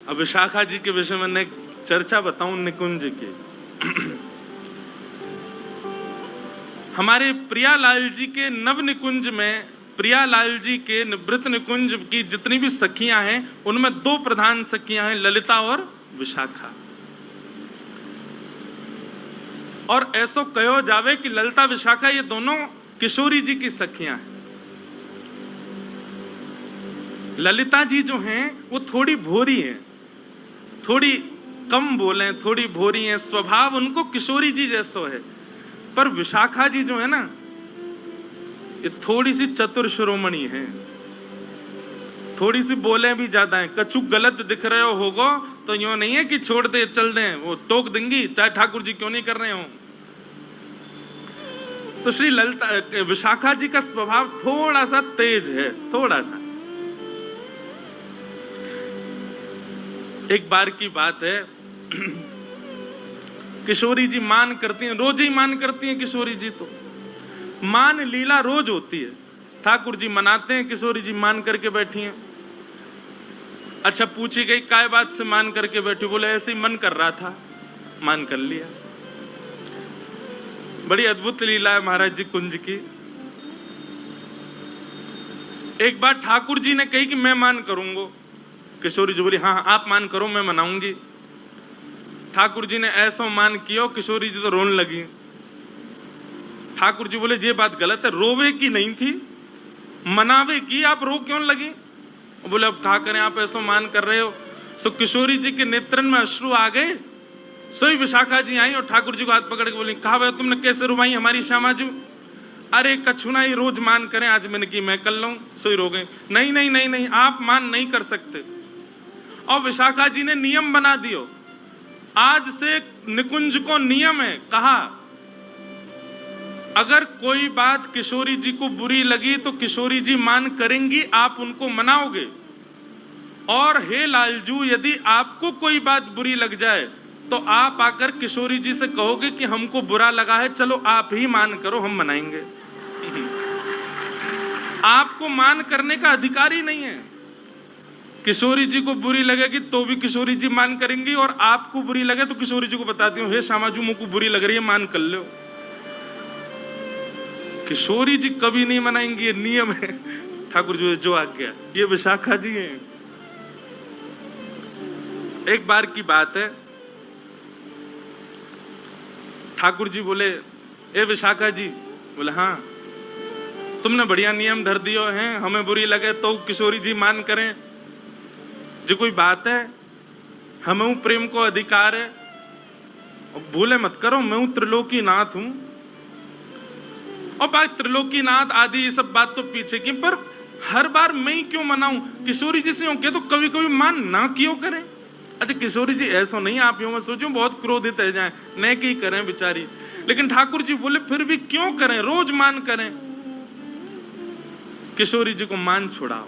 अब विशाखा जी के विषय में एक चर्चा बताऊं निकुंज की। हमारे प्रियालाल जी के नव निकुंज में प्रियालाल जी के निवृत्त निकुंज की जितनी भी सखियां हैं उनमें दो प्रधान सखियां हैं, ललिता और विशाखा। और ऐसो कहो जावे कि ललिता विशाखा ये दोनों किशोरी जी की सखियां हैं। ललिता जी जो हैं वो थोड़ी भोरी हैं, थोड़ी कम बोले, थोड़ी भोरी हैं, स्वभाव उनको किशोरी जी जैसो है। पर विशाखा जी जो है ना, ये थोड़ी सी चतुर शिरोमणि है, थोड़ी सी बोले भी ज्यादा है। कछु गलत दिख रहे हो होगो तो यूं नहीं है कि छोड़ दे चल दे, वो टोक देंगी चाहे ठाकुर जी क्यों नहीं कर रहे हो। तो श्री ललिता विशाखा जी का स्वभाव थोड़ा सा तेज है, थोड़ा सा। एक बार की बात है, किशोरी जी मान करती हैं, रोज ही मान करती हैं किशोरी जी। तो मान लीला रोज होती है, ठाकुर जी मनाते हैं, किशोरी जी मान करके बैठी हैं। अच्छा, पूछी गई काय बात से मान करके बैठी, बोले ऐसे ही मन कर रहा था, मान कर लिया। बड़ी अद्भुत लीला है महाराज जी कुंज की। एक बार ठाकुर जी ने कही कि मैं मान करूंगा, किशोरी जी बोली हाँ आप मान करो, मैं मनाऊंगी। ठाकुर जी ने ऐसा मान किया, किशोरी जी तो रोने लगी। ठाकुर जी बोले ये बात गलत है, रोवे की नहीं थी, मनावे की, आप रो क्यों लगी? बोले अब कहा करें, आप ऐसा मान कर रहे हो। सो किशोरी जी के नेत्रन में अश्रु आ गए। सोई विशाखा जी आई और ठाकुर जी को हाथ पकड़ के बोली, कहा भाई तुमने कैसे रुवाई हमारी श्यामाजू? अरे कछु ना, ही रोज मान करें, आज मैंने की मैं कर लूं। सोई रो गए। नहीं नहीं नहीं नहीं, आप मान नहीं कर सकते। और विशाखा जी ने नियम बना दियो, आज से निकुंज को नियम है, कहा अगर कोई बात किशोरी जी को बुरी लगी तो किशोरी जी मान करेंगी, आप उनको मनाओगे। और हे लालजू, यदि आपको कोई बात बुरी लग जाए तो आप आकर किशोरी जी से कहोगे कि हमको बुरा लगा है, चलो आप ही मान करो, हम मनाएंगे। आपको मान करने का अधिकार ही नहीं है। किशोरी जी को बुरी लगेगी तो भी किशोरी जी मान करेंगी, और आपको बुरी लगे तो किशोरी जी को बताती हूँ, हे श्यामाजू मुझको बुरी लग रही है, मान कर लो। किशोरी जी कभी नहीं मनाएंगी, ये नियम है ठाकुर जी जो आज्ञा। ये विशाखा जी हैं। एक बार की बात है, ठाकुर जी बोले ए विशाखा जी, बोले हाँ तुमने बढ़िया नियम धर दियो हैं, हमें बुरी लगे तो किशोरी जी मान करें, जो कोई बात है, हमें प्रेम को अधिकार है। और भूले मत करो, मैं हूं त्रिलोकी नाथ हूं। और बात त्रिलोकी नाथ आदि ये सब बात तो पीछे की, पर हर बार मैं ही क्यों मनाऊं? किशोरी जी से हो के तो कभी कभी मान ना क्यों करें? अच्छा किशोरी जी ऐसा नहीं, आप यूं मत सोचो बहुत क्रोधित है जाए, न की करें बेचारी। लेकिन ठाकुर जी बोले फिर भी क्यों करें, रोज मान करें। किशोरी जी को मान छुड़ाओ।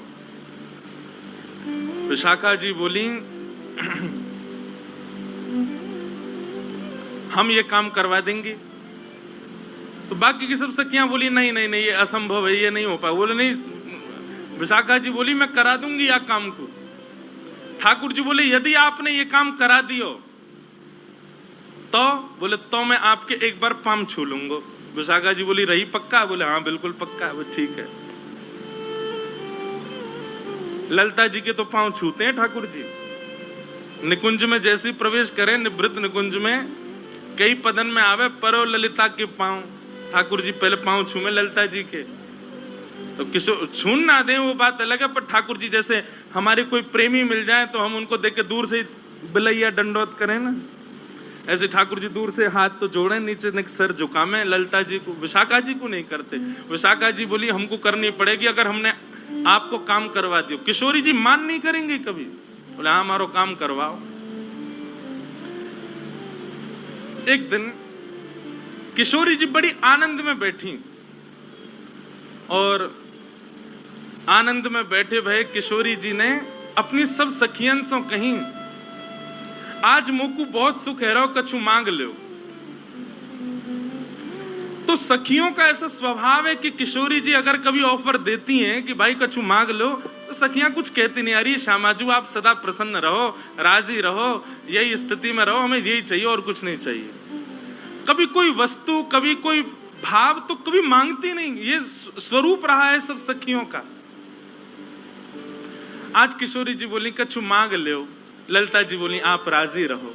विशाखा जी बोली हम ये काम करवा देंगे। तो बाकी की सब सखियां बोली नहीं नहीं नहीं, ये असंभव है, ये नहीं हो पाए। बोले नहीं, विशाखा जी बोली मैं करा दूंगी या काम को। ठाकुर जी बोले यदि आपने ये काम करा दियो तो, बोले तो मैं आपके एक बार पाम छू लूंगा। विशाखा जी बोली रही पक्का? बोले हाँ बिल्कुल पक्का है। वो ठीक है। ललिता जी के तो पांव छूते हैं ठाकुर जी। निकुंज में जैसे प्रवेश करें, निवृत्त निकुंज में कई पदन में आवे परो ललिता के पांव। ठाकुर जी पहले पांव छूमे ललिता जी के, तो किशोर छून ना दे वो बात अलग है, पर ठाकुर जी जैसे हमारे कोई प्रेमी मिल जाए तो हम उनको देख के दूर से बिलैया दंडोत करें ना, ऐसे ठाकुर जी दूर से हाथ तो जोड़े, नीचे सर झुकामे। ललिता जी को, विशाखा जी को नहीं करते। विशाखा जी बोली हमको करनी पड़ेगी, अगर हमने आपको काम करवा दियो। किशोरी जी मान नहीं करेंगे कभी। बोले हाँ हमारो काम करवाओ। एक दिन किशोरी जी बड़ी आनंद में बैठी, और आनंद में बैठे भय किशोरी जी ने अपनी सब सखियन से कहीं आज मोकू बहुत सुख है, रहो कछु मांग लो। तो सखियों का ऐसा स्वभाव है कि किशोरी जी अगर कभी ऑफर देती हैं कि भाई कछु मांग लो, तो सखियां कुछ कहती नहीं, अरे श्यामाजू आप सदा प्रसन्न रहो, राजी रहो, यही स्थिति में रहो, हमें यही चाहिए और कुछ नहीं चाहिए। कभी कोई वस्तु, कभी कोई भाव तो कभी मांगती नहीं, ये स्वरूप रहा है सब सखियों का। आज किशोरी जी बोली कछु मांग लो, ललिता जी बोली आप राजी रहो,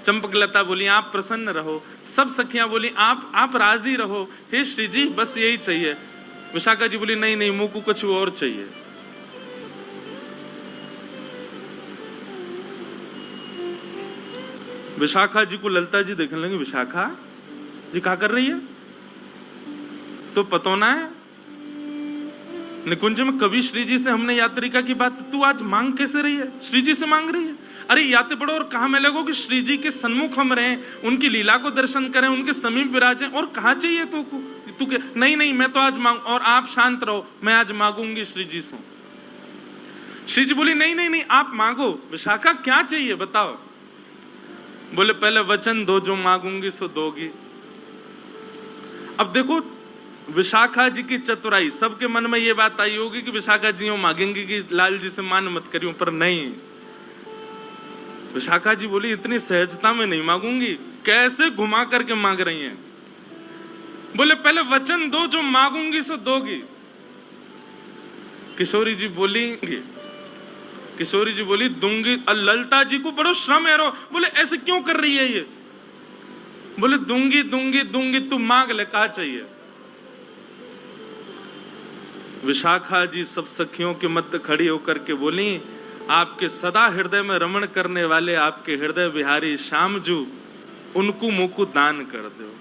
चंपकलता बोली आप प्रसन्न रहो, सब सखियां बोली आप राजी रहो, हे श्री जी बस यही चाहिए। विशाखा जी बोली नहीं नहीं, मुंह को कुछ और चाहिए। विशाखा जी को ललिता जी देखने लगी, विशाखा जी क्या कर रही है, तो पतो ना है निकुंज में कभी श्री जी से हमने यात्रिका की बात, तू आज मांग कैसे रही है, श्री जी से मांग रही है। अरे याते पढ़ो और कहा मैं लगो कि श्री जी के सन्मुख हम रहें, उनकी लीला को दर्शन करें, उनके समीप विराजें, और कहा चाहिए तू के नहीं नहीं मैं तो आज मांग, और आप शांत रहो, मैं आज मांगूंगी श्री जी से। श्री जी बोली नहीं नहीं नहीं आप मांगो। विशाखा क्या चाहिए बताओ। बोले पहले वचन दो, जो मांगूंगी सो दोगी। अब देखो विशाखा जी की चतुराई, सबके मन में ये बात आई होगी कि विशाखा जी यूं मांगेंगी कि लाल जी से मान मत करियो, पर नहीं, विशाखा जी बोली इतनी सहजता में नहीं मांगूंगी। कैसे घुमा करके मांग रही हैं। बोले पहले वचन दो, जो मांगूंगी सो दोगी। किशोरी जी बोली दूंगी। ललिता जी को बड़ो श्रम है रो, बोले ऐसे क्यों कर रही है ये। बोले दूंगी दूंगी दूंगी, तू मांग ले, कहा चाहिए। विशाखा जी सब सखियों के मध्य खड़ी होकर के बोली, आपके सदा हृदय में रमण करने वाले आपके हृदय विहारी श्यामजू, उनको मुकुट दान कर दो,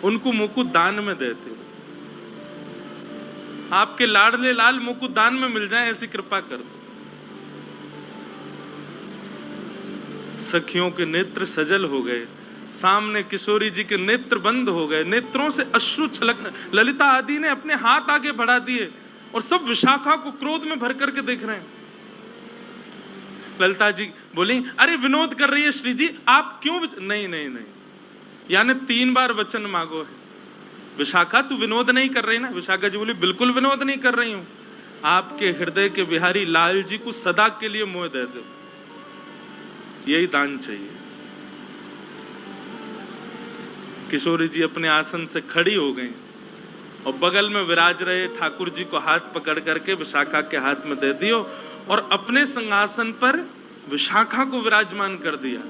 उनको मुकुट दान में देते हो, आपके लाडले लाल मुकुट दान में मिल जाए, ऐसी कृपा कर दो। सखियों के नेत्र सजल हो गए, सामने किशोरी जी के नेत्र बंद हो गए, नेत्रों से अश्रु छलकने। ललिता आदि ने अपने हाथ आगे बढ़ा दिए और सब विशाखा को क्रोध में भर करके देख रहे हैं। ललिता जी बोली अरे विनोद कर रही है श्री जी, आप क्यों नहीं नहीं नहीं, यानी 3 बार वचन मांगो है। विशाखा तू विनोद नहीं कर रही ना। विशाखा जी बोली बिल्कुल विनोद नहीं कर रही हूं, आपके हृदय के बिहारी लाल जी को सदा के लिए मोह दे दो, यही दान चाहिए। किशोरी जी अपने आसन से खड़ी हो गई और बगल में विराज रहे ठाकुर जी को हाथ पकड़ करके विशाखा के हाथ में दे दियो और अपने सिंहासन पर विशाखा को विराजमान कर दिया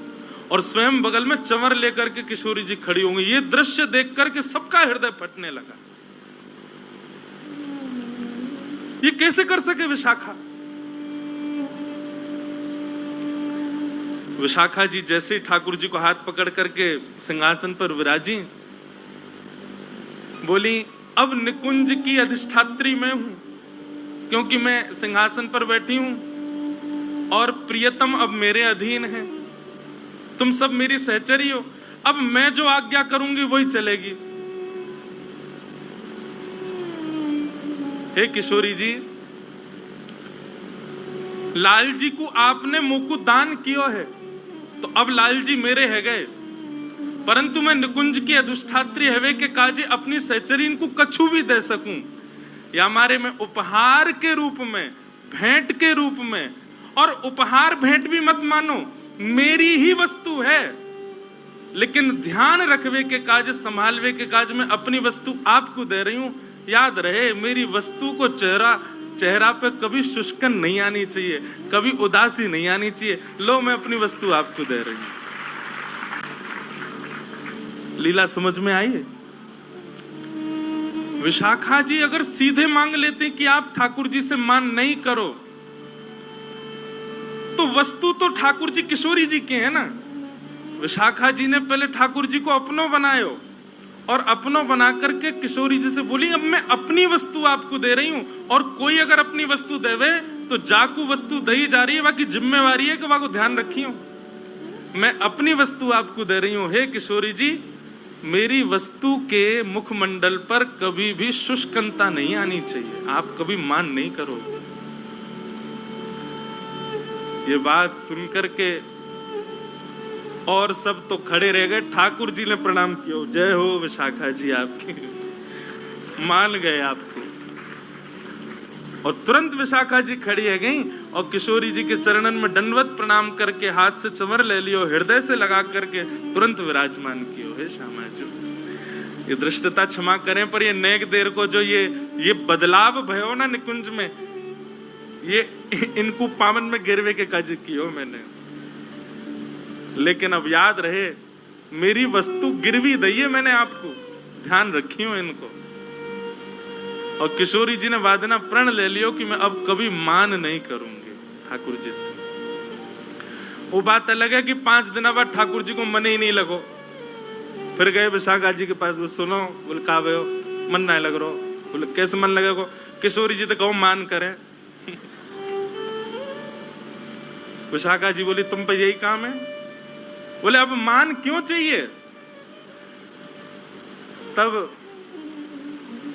और स्वयं बगल में चंवर लेकर के किशोरी जी खड़ी होंगी। ये दृश्य देख करके सबका हृदय फटने लगा। ये कैसे कर सके विशाखा। विशाखा जी जैसे ही ठाकुर जी को हाथ पकड़ करके सिंहासन पर विराजी, बोली अब निकुंज की अधिष्ठात्री मैं हूं, क्योंकि मैं सिंहासन पर बैठी हूं और प्रियतम अब मेरे अधीन है, तुम सब मेरी सहचरी हो, अब मैं जो आज्ञा करूंगी वही चलेगी। हे किशोरी जी, लाल जी को आपने मुकुट दान किया है तो अब लाल जी मेरे है गए, परंतु मैं निकुंज की अधिष्ठात्री हवे के काजे अपनी सहचरीन को कछु भी दे सकूं, या हमारे में उपहार के रूप में, भेंट के रूप में, और उपहार भेंट भी मत मानो, मेरी ही वस्तु है, लेकिन ध्यान रखवे के काज, संभालवे के काज में अपनी वस्तु आपको दे रही हूं। याद रहे मेरी वस्तु को चेहरा पे कभी शुष्कन नहीं आनी चाहिए, कभी उदासी नहीं आनी चाहिए। लो मैं अपनी वस्तु आपको दे रही हूं। लीला समझ में आई है। विशाखा जी अगर सीधे मांग लेते कि आप ठाकुर जी से मान नहीं करो, तो वस्तु तो ठाकुर जी किशोरी जी के है ना। विशाखा जी ने पहले ठाकुर जी को अपनों बनायो और अपनों बना करके किशोरी जी से बोली अब मैं अपनी वस्तु आपको दे रही हूं, और कोई अगर अपनी वस्तु देवे तो जाकू वस्तु दई जा रही है, बाकी जिम्मेवारी है कि वहां को ध्यान रखी हो। मैं अपनी वस्तु आपको दे रही हूं। हे किशोरी जी, मेरी वस्तु के मुखमंडल पर कभी भी शुष्कता नहीं आनी चाहिए, आप कभी मान नहीं करो। ये बात सुनकर के और सब तो खड़े रह गए। ठाकुर जी ने प्रणाम किया, जय हो विशाखा जी आपकी, मान गए आपको। और तुरंत विशाखा जी खड़ी है गई और किशोरी जी के चरणन में दंडवत प्रणाम करके हाथ से चंवर ले लियो, हृदय से लगा करके तुरंत विराजमान कियो। हे श्यामा जो ये दृष्टता क्षमा करें, पर ये नेक देर को जो ये बदलाव भयो ना निकुंज में, ये इनको पावन में गिरवे के काज कियो मैंने। लेकिन अब याद रहे मेरी वस्तु गिरवी दइए मैंने आपको, ध्यान रखियो इनको। और किशोरी जी ने वादना प्रण ले लियो कि मैं अब कभी मान नहीं करूंगी ठाकुर जी से। वो बात अलग है कि 5 दिन बाद ठाकुर जी को मन ही नहीं लगो। फिर गए विशाखा जी के पास, वो सुनो, बोले का भयो मन नहीं लग रहा। बोले कैसे मन लगेगा? किशोरी जी तो कहो मान करें। विशाखा जी बोली तुम पे यही काम है? बोले अब मान क्यों चाहिए? तब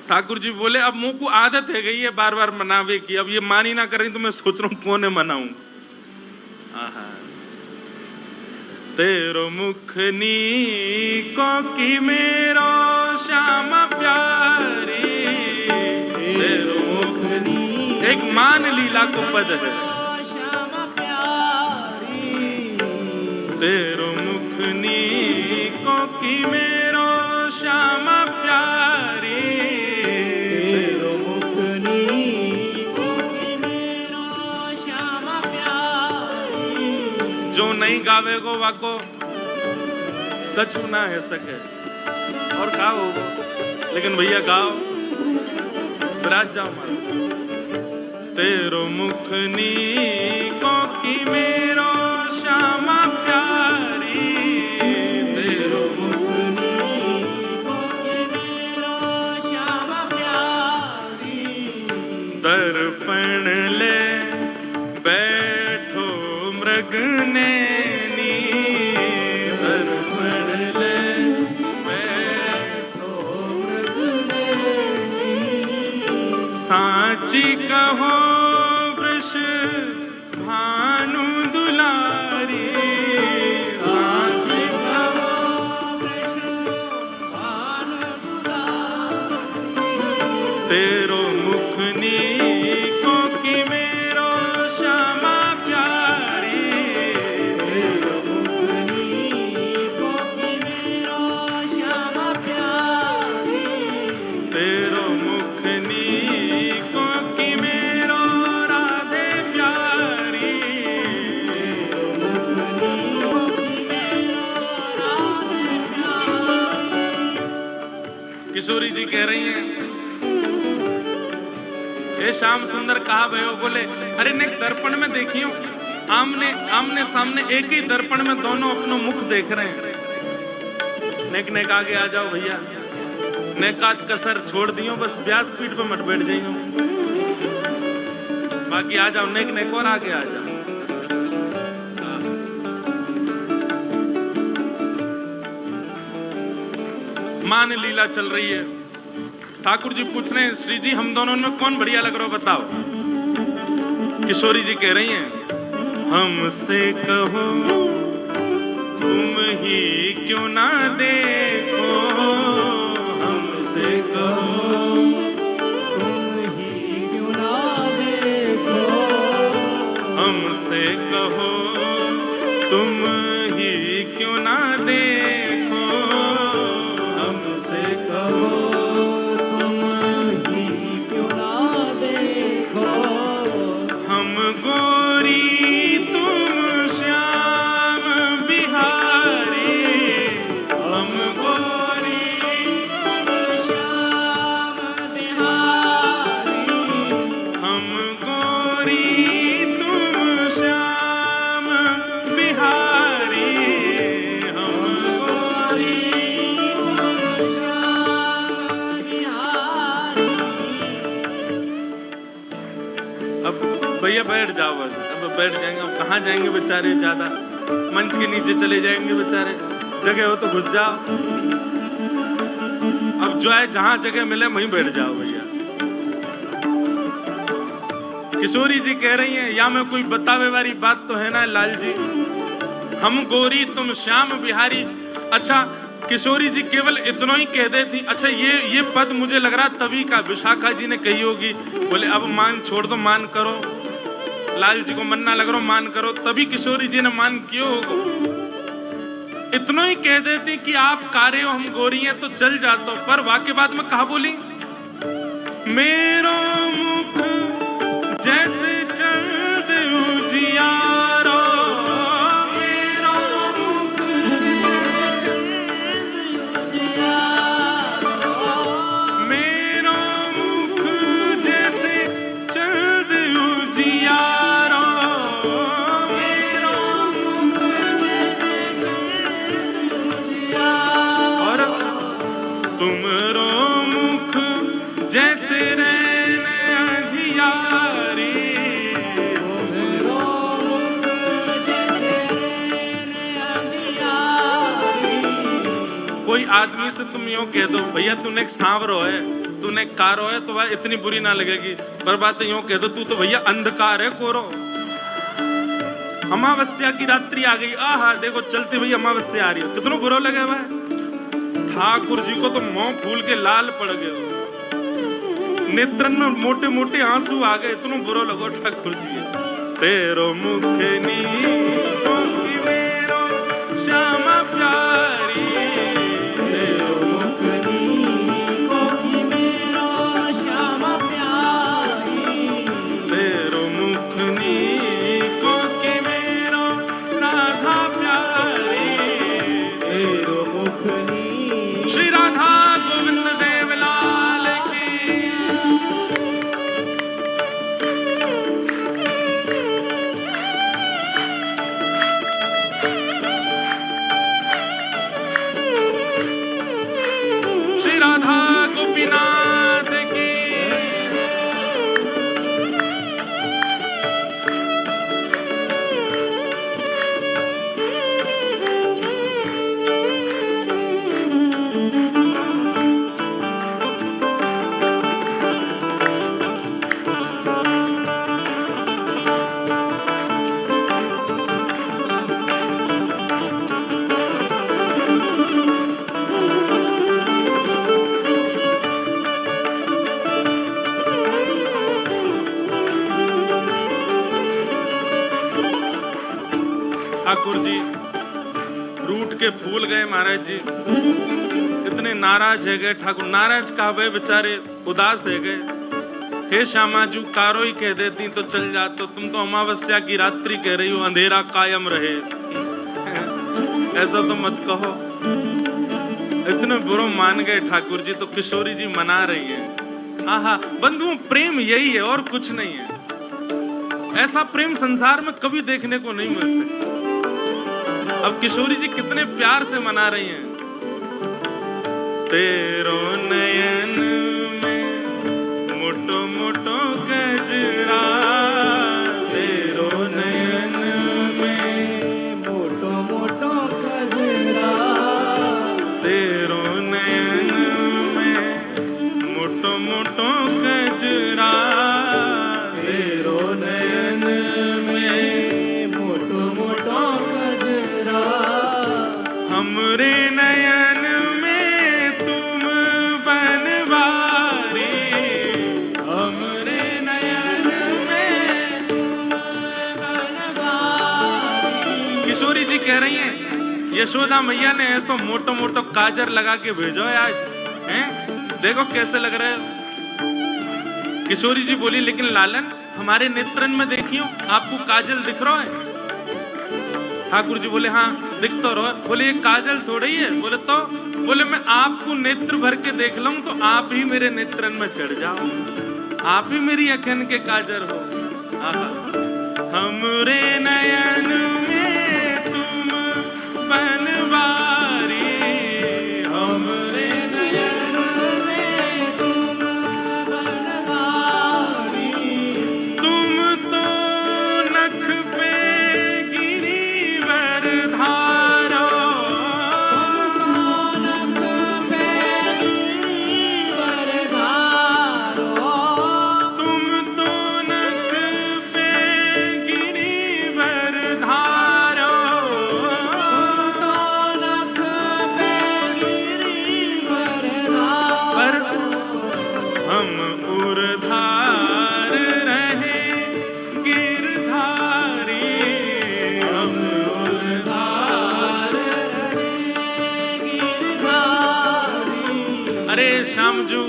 ठाकुर जी बोले अब मुंह को आदत है गई है बार बार मनावे की, अब ये मान ही ना करें तो मैं सोच रहा हूं कौन मनाऊं। तेरो मुखनी को की मेरो श्यामा प्यारी, तेरो मुखनी एक मान लीला को पद है। तेरो मुखनी को की मेरो श्यामा प्यारी, तेरो मुखनी को की मेरो श्यामा प्यारी। जो नहीं गावे गो वाको कछु ना है सके और गाओ, लेकिन भैया गाओ विराज जाओ मारो। तेरो मुखनी को की मेरो श्यामा प्यारी, तेरो मुखनी को की मेरो श्यामा प्यारी। दर्पण ले बैठो मृग नैनी, दर्पण ले बैठो मृग नैनी। साची कहो वृष भानु दुलारी, साची कहो वृष भानु दुलारी। तेरो मुखनी को की मेरो श्यामा प्यारी, तेरो मुखनी को की मेरो श्यामा प्यारी। तेरो मुखनी को की मेरो राधे प्यारी, तेरो मुखनी को की मेरो राधे प्यारी। किशोरी जी कह रही हैं ए श्याम सुंदर कहा भयो? बोले अरे नेक दर्पण में देखियो, आमने आमने सामने एक ही दर्पण में दोनों अपना मुख देख रहे हैं। नेक नेक आगे आ जाओ भैया, नेकात कसर छोड़ दियो, बस व्यास पीठ पे मत बैठ जाइयो, बाकी आ जाओ नेक नेक और आगे आ जाओ। मान लीला चल रही है। ठाकुर जी पूछ रहे हैं श्री जी हम दोनों में कौन बढ़िया लग रहा हो बताओ। किशोरी जी कह रही हैं हमसे कहो तुम ही क्यों ना देखो, हमसे कहो तुम ही क्यों ना देखो, हमसे कहो तुम ही क्यों ना देखो, हमसे कहो तुम ही क्यों ना देखो। हम गोरी तुम श्याम बिहारी, हम गोरी तुम श्याम बिहारी, हम गोरी तुम श्याम बिहारी, हम गोरी तुम श्याम बिहारी। अब भैया बैठ जाओ बस, अब बैठ जाएंगे। अब कहाँ जाएंगे बेचारे, ज्यादा मंच के नीचे चले जाएंगे बेचारे, जगह हो तो घुस जाओ। अब जो है जहां जगह मिले वहीं बैठ जाओ भैया। किशोरी जी कह रही हैं या में कोई बतावे वाली बात तो है ना लाल जी, हम गोरी तुम श्याम बिहारी। अच्छा किशोरी जी केवल इतना ही कह देती। अच्छा ये पद मुझे लग रहा तभी का विशाखा जी ने कही होगी। बोले अब मान छोड़ दो, मान करो, लाल जी को मन्ना लग रहा मान करो, तभी किशोरी जी ने मान क्यों होगा। इतना ही कह देती कि आप कारे हो हम गोरी हैं तो चल जाता। पर वाक्य बाद में कहा बोली, मेरो मुख जैसे चंद उजियारो, तुमरो मुख जैसे रैन अंधियारी, तुमरो मुख जैसे रैन अंधियारी। कोई आदमी से तुम यूं कह दो भैया तूने एक सांवरो है, तूने एक कारो है, तो वह इतनी बुरी ना लगेगी। पर बात यूं कह दो तू तो भैया अंधकार है, कोरो। अमावस्या की रात्रि आ गई, आहा देखो चलते भैया अमावस्या आ रही है, कितना बुरा लगे भाई। ठाकुर जी को तो मुंह फूल के लाल पड़ गए, नेत्रन में मोटे मोटे आंसू आ गए, इतना बुरा लगो ठाकुर जी। तेरो मुख नीको की मेरो श्यामा प्यारी, तेरो मुख नीको की मेरो श्यामा प्यारी, तेरो मुख नीको की मेरो राधा प्यारी, तेरो मुख श्री राधा गोविंद देव लाल की। श्री राधा गोपीनाथ की। ठाकुर जी रूठ के फूल गए महाराज जी, इतने नाराज है गए ठाकुर। नाराज कहा वे बेचारे उदास है गए। हे श्यामाजू कारो ही कह देती तो चल जाते, तुम तो अमावस्या की रात्रि कह रही हो, अंधेरा कायम रहे। ऐसा तो मत कहो। इतने बुरो मान गए ठाकुर जी, तो किशोरी जी मना रही है। आहा बंधुओं प्रेम यही है और कुछ नहीं है। ऐसा प्रेम संसार में कभी देखने को नहीं मिल सकता। अब किशोरी जी कितने प्यार से मना रही हैं। तेरो नयन में मोटो मोटो गजरा, तेरो नयन में मोटो मोटो गजरा, तेरो नयन में मोटो मोटो गजरा, तेरो नयन में मोटो मोटो गजरा, हमरे नयन में तुम बनवारी, हमरे नयन में तुम बनवारी। किशोरी जी कह रही हैं यशोदा मैया ने ऐसा मोटो मोटो काजर लगा के भेजो है आज, हैं? देखो कैसे लग रहे हो। किशोरी जी बोली लेकिन लालन हमारे नेत्रन में देखियो, आपको काजल दिख रहा है? ठाकुर जी बोले हाँ दिख तो रहा। बोले ये काजल थोड़ी है। बोले तो? बोले मैं आपको नेत्र भर के देख लूं तो आप ही मेरे नेत्रन में चढ़ जाओ, आप ही मेरी अखन के काजल हो। आहा हमरे नयन में तुम बनवारी, हमरे नयन में तुम बनवारी, तुम तो नख पे गिरिवर धारो, तुम तो नख पे गिरिवर धारो, तुम तो नख पे गिरिवर धारो। श्याम जू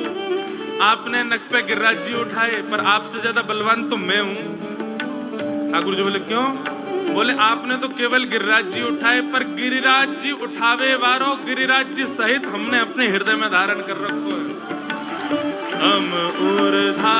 आपने नक पे गिरिराज जी उठाए, पर आपसे ज्यादा बलवान तो मैं हूं। ठाकुर जी बोले क्यों? बोले आपने तो केवल गिरिराज जी उठाए, पर गिरिराज जी उठावे वारो गिरिराज जी सहित हमने अपने हृदय में धारण कर रखो है। हम ऊर्ध्वा